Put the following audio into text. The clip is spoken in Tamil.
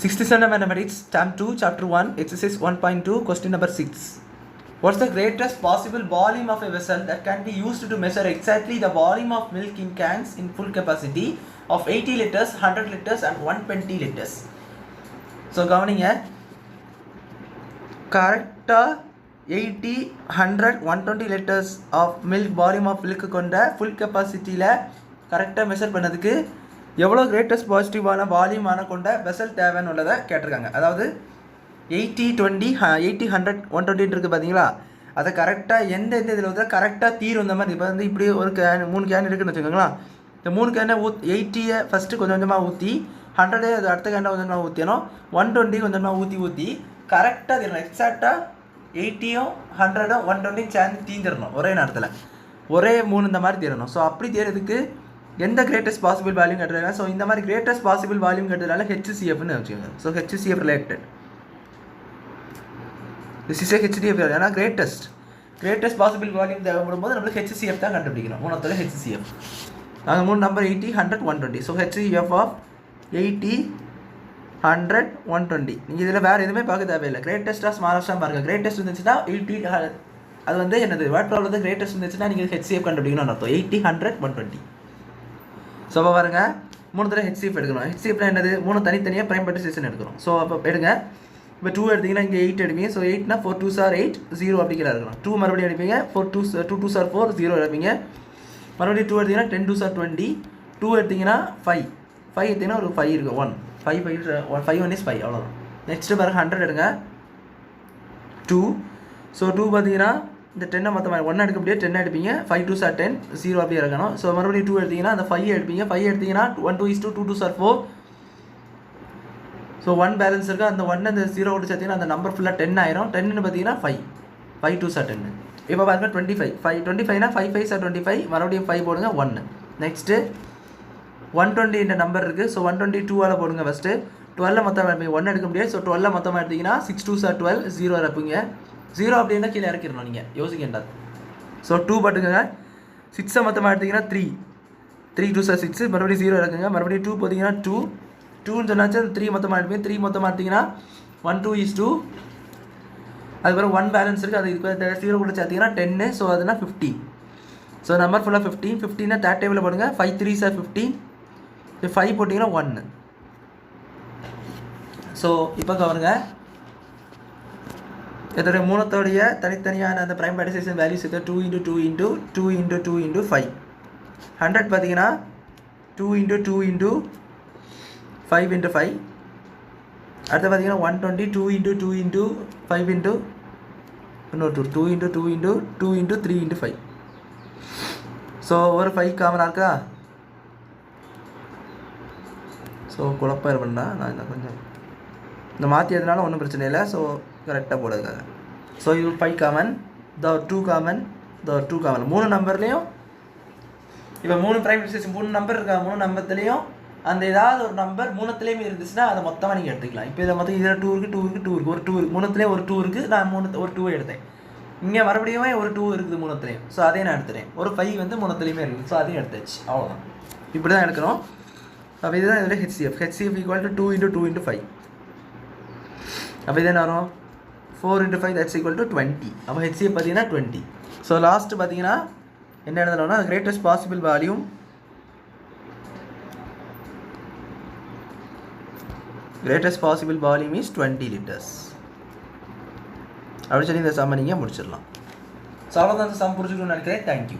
Sixth standard mathematics, term 2, chapter 1, exercise 1.2, question number 6. What's the greatest possible volume of a vessel that can be used to measure exactly the volume of milk in cans in full capacity of 80 liters, 100 liters and 120 liters? So, கவனிங்க கரெக்டாக 80, 100, 120 liters of milk volume of milk கொண்ட full capacityயில் கரெக்டாக மெஷர் பண்ணதுக்கு எவ்வளோ கிரேட்டஸ்ட் பாசிட்டிவான வால்யூமான கொண்ட வெசல் தேவைன்னு உள்ளதை கேட்டிருக்காங்க. அதாவது 80, 20, 80, 100, 120 இருக்குது பார்த்தீங்களா, அதை கரெக்டாக எந்த இதில் வந்து கரெக்டாக தீரும் இந்த மாதிரி. இப்போ வந்து இப்படி ஒரு கேன் 3 கேன் இருக்குதுன்னு வச்சுக்கோங்களா. இந்த 3 கேனை 80யை ஃபஸ்ட்டு கொஞ்சம் கொஞ்சமாக ஊற்றி, 100 அது அடுத்த கேனை கொஞ்சம் கொஞ்சமாக ஊற்றினோம், 120 கொஞ்சமாக ஊற்றி கரெக்டாக தீரணும். எக்ஸாக்டாக 80யும் 100ம் 120 சேர்ந்து தீந்துடணும் ஒரே நேரத்தில், ஒரே 3 இந்த மாதிரி தீரணும். ஸோ அப்படி தீரதுக்கு எந்த கிரேட்டஸ்ட் பாசிபிள் வால்யூம் கேட்டுருக்காங்க. ஸோ இந்த மாதிரி கிரேட்டஸ்ட் பாசிபிள் வால்யூம் கேட்டதுனால ஹெச்சிசிஎஃப்னு வச்சுக்கோங்க. So HCF related this is a HDF. ஏன்னா கிரேட்டஸ்ட் பாசிபிள் வால்யூம் தேவைப்படும் போது நம்மளுக்கு ஹெச்சிசிஎஃப் தான் கண்டுபிடிக்கணும். மூணத்தில் ஹெச்சிசிஎஃப் நாங்கள் 3 நம்பர் 80, 100, 120. So HCF of 80, 100, 120. நீங்கள் இதில் வேறு எதுவுமே பார்க்க தேவையில்லை. கிரேட்டஸ்ட்டாக ஸ்மாலஸ்ட்டாக பாருங்கள். கிரேட்டஸ்ட் இருந்துச்சுன்னா 80, அது வந்து என்னது வேர்ட் ப்ராப்ளம் கிரேட்டஸ்ட் இருந்துச்சுன்னா நீங்கள் ஹெச்சிஎஃப் கண்டுபிடிக்கணும்னு அர்த்தம். 80, 100, 120. ஸோ அப்போ பாருங்கள் 3 தடவை ஹெச்சிஎஃப் எடுக்கணும். ஹெச்சிஎஃப்னா என்னது, 3 தனித்தனியாக ப்ரைம் பார்ட்டிசிபேஷன் எடுக்கிறோம். ஸோ அப்போ எடுங்க. இப்போ 2 எடுத்திங்கன்னா இங்கே 8 எடுப்பீங்க. ஸோ 8னா 4 2s are 8, 0 அப்படிங்கிற இருக்கணும். 2 மறுபடியும் எடுப்பீங்க. 2 2s are 4, 0 எடுப்பீங்க. மறுபடியும் 2 எடுத்திங்கன்னா 10 2s are 20. 2 எடுத்திங்கன்னா 5 எடுத்திங்கன்னா ஒரு 5 இருக்குது. 1 5 1 is 5 அவ்வளோதான். நெக்ஸ்ட்டு பாருங்கள் 100 எடுங்க. 2. ஸோ 2 பார்த்தீங்கன்னா இந்த 10 மொத்தமாக 1 எடுக்க முடியாது, 10 எடுப்பீங்க. 5 2s are 10, 0 அப்படியே இருக்கணும். ஸோ மறுபடியும் 2 எடுத்தீங்கன்னா அந்த 5 எடுப்பீங்க. 5 எடுத்தீங்கன்னா 1 2 is 2, 2 2s are 4. So 1 balance இருக்குது. அந்த 1 அந்த 0 விட்டு சேர்த்திங்கன்னா அந்த நம்பர் ஃபுல்லாக 10 ஆயிரும். 10ன்னு பார்த்தீங்கன்னா 5 2s are 10. இப்போ பாருங்கள் 25 25னா 5 5s are 25. மறுபடியும் 5 போடுங்க 1. நெக்ஸ்ட்டு 120 இந்த நம்பர் இருக்குது. ஸோ 122 போடுங்க ஃபஸ்ட்டு. 12 மொத்தமாக 1 எடுக்க முடியாது. ஸோ 12 மொத்தமாக எடுத்திங்கன்னா 6 2s are 12, 0 இறப்புங்க. 0 அப்படின்னா கீழே இறக்கிடணும், நீங்கள் யோசிக்கின்றது. ஸோ 2 போட்டுக்கோங்க. 6 மொத்தமாக எடுத்திங்கன்னா 3 2s are 6, மறுபடியும் 0 இறக்குங்க. மறுபடியும் 2 போட்டிங்கன்னா 2ன்னு சொன்னாச்சு. 3 மொத்தமாக எடுப்பீங்க. 3 மொத்தமாக எடுத்திங்கன்னா 1 2 is 2. அதுக்கப்புறம் 1 பேலன்ஸ் இருக்குது. அது இதுக்கு 0 கூட சேர்த்திங்கன்னா 10. ஸோ அதுனா 15. ஸோ நம்பர் ஃபுல்லாக 15னா தேர்ட் டேபிளில் போடுங்க. 5 3s are 15. 5 போட்டிங்கன்னா 1. ஸோ இப்போ கவருங்க, இதோடைய மூணத்தோடைய தனித்தனியான அந்த ப்ரைம் பார்ட்டிசிபேஷன் வேல்யூஸ் இருக்குது. 2 × 2 × 2 × 2 × 5. 100 பார்த்தீங்கன்னா 2 × 2 × 5 × 5. அடுத்து பார்த்தீங்கன்னா 120 2 × 2 × 5 × இன்னொரு 2 × 2 × 2 × 3 × 5. ஸோ ஒரு 5 காமனாக இருக்கா. ஸோ குழப்பம் இருப்பேன்டா நான் இந்த கொஞ்சம் இந்த மாற்றியதுனால ஒன்றும் பிரச்சனை இல்லை. ஸோ கரெக்டாக போடுறதுக்காக. ஸோ இது 5 காமன், த 2 காமன், த 2 காமன். 3 நம்பர்லேயும் இப்போ 3 ப்ரைம் பார்ட்டிசிபேஷன் 3 நம்பர் இருக்கா. 3 நம்பர்லேயும் அந்த ஏதாவது ஒரு நம்பர் 3த்துலேயுமே இருந்துச்சுன்னா அதை மொத்தமாக நீங்கள் எடுத்துக்கலாம். இப்போ இதை மொத்தம் இதில் 2 இருக்குது, 2 இருக்குது, 2 இருக்குது, ஒரு 2 இருக்குது. 3த்துலேயே ஒரு 2 இருக்குது. நான் ஒரு 2 எடுத்தேன். இங்கே மறுபடியும் ஒரு 2 இருக்குது 3த்துலேயும். ஸோ அதையும் நான் எடுத்துகிறேன். ஒரு 5 வந்து 3த்துலேயுமே இருக்குது. ஸோ அதையும் எடுத்தாச்சு. அவ்வளோதான். இப்படி தான் எடுக்கணும். அப்போ இதுதான் இதில் ஹெச்சிஎஃப். HCF equal to 2 × 2 × 5. அப்போ இது என்ன வரும், 4 × 5 that's equal to 20. அப்போ ஹெச்சிஎஃப் பார்த்தீங்கன்னா 20. ஸோ லாஸ்ட்டு பார்த்தீங்கன்னா என்ன எழுதணும்னா greatest possible volume is 20 liters அப்படி சொல்லி இந்த சம்மை நீங்கள் முடிச்சிடலாம். ஸோ அவ்வளோதான். இந்த சம் புரிஞ்சுக்கணும்னு நினைக்கிறேன். தேங்க்யூ.